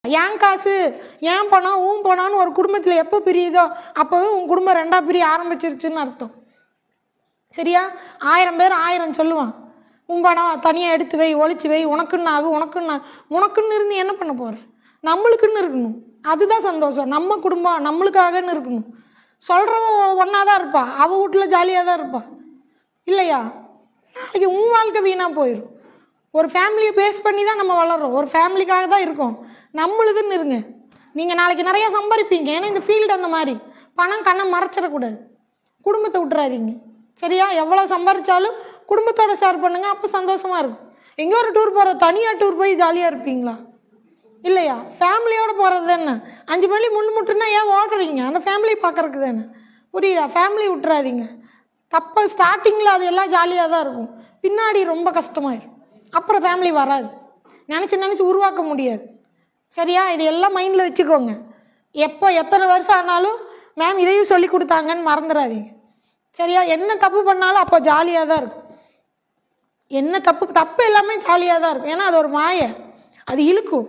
ஏன் காசு ஏன் பணம் ஊன் பணம்னு ஒரு குடும்பத்தில் எப்போ பிரியுதோ அப்போவே உன் குடும்பம் ரெண்டா பிரிய ஆரம்பிச்சிருச்சுன்னு அர்த்தம். சரியா? 1000 பேர் 1000 சொல்லுவான். உன் பணம் தனியாக எடுத்து வை, ஒழிச்சு வை, உனக்குன்னு ஆகும், உனக்குன்னு இருந்து என்ன பண்ண போற? நம்மளுக்குன்னு இருக்கணும். அதுதான் சந்தோஷம். நம்ம குடும்பம் நம்மளுக்காகன்னு இருக்கணும். சொல்றவன் ஒன்னாதான் இருப்பா, அவ வீட்டுல ஜாலியாக தான் இருப்பா இல்லையா? நாளைக்கு உன் வாழ்க்கை வீணா போயிடும். ஒரு ஃபேமிலியை பேஸ் பண்ணி தான் நம்ம வளர்றோம். ஒரு ஃபேமிலிக்காக தான் இருக்கோம். நம்மளுதுன்னு இருங்க. நீங்கள் நாளைக்கு நிறையா சம்பாதிப்பீங்க. ஏன்னா இந்த ஃபீல்டு அந்த மாதிரி. பணம் கண்ணை மறைச்சிடக்கூடாது. குடும்பத்தை விட்டுறாதீங்க. சரியா? எவ்வளோ சம்பாதிச்சாலும் குடும்பத்தோட ஷேர் பண்ணுங்க. அப்போ சந்தோஷமா இருக்கும். எங்கேயோ ஒரு டூர் போகிற தனியாக டூர் போய் ஜாலியாக இருப்பீங்களா? இல்லையா? ஃபேமிலியோட போகிறது தானே. 5 மணி முன்னுமுட்டுன்னா ஏன் ஓடுறீங்க? அந்த ஃபேமிலி பார்க்கறதுக்கு தானே. புரியுதா? ஃபேமிலி விட்டுறாதீங்க. தப்ப ஸ்டார்டிங்கில் அது எல்லாம் ஜாலியாக தான் இருக்கும். பின்னாடி ரொம்ப கஷ்டமாயிடும். அப்புறம் ஃபேமிலி வராது. நினச்சி உருவாக்க முடியாது. சரியா? இது எல்லாம் மைண்டில் வச்சுக்கோங்க. எப்போ எத்தனை வருஷம் ஆனாலும் மேம் இதையும் சொல்லி கொடுத்தாங்கன்னு மறந்துடாதீங்க. சரியா? என்ன தப்பு பண்ணாலும் அப்போ ஜாலியாக தான் இருக்கும். என்ன தப்பு எல்லாமே ஜாலியாக தான் இருக்கும். ஏன்னா அது ஒரு மாய. அது இழுக்கும்.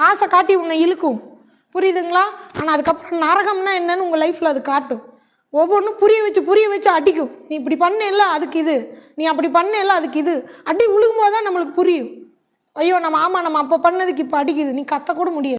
ஆசை காட்டி உன்னை இழுக்கும். புரியுதுங்களா? ஆனால் அதுக்கப்புறம் நரகம்னா என்னன்னு உங்கள் லைஃப்பில் அது காட்டும். ஒவ்வொன்றும் புரிய வச்சு அடிக்கும். நீ இப்படி பண்ணல அதுக்கு இது, நீ அப்படி பண்ணல அதுக்கு இது. அடி உழுகும் போது தான் நம்மளுக்கு புரியும். ஐயோ நம்ம அப்போ பண்ணதுக்கு இப்போ அடிக்குது. நீ கத்த கூட முடியாது.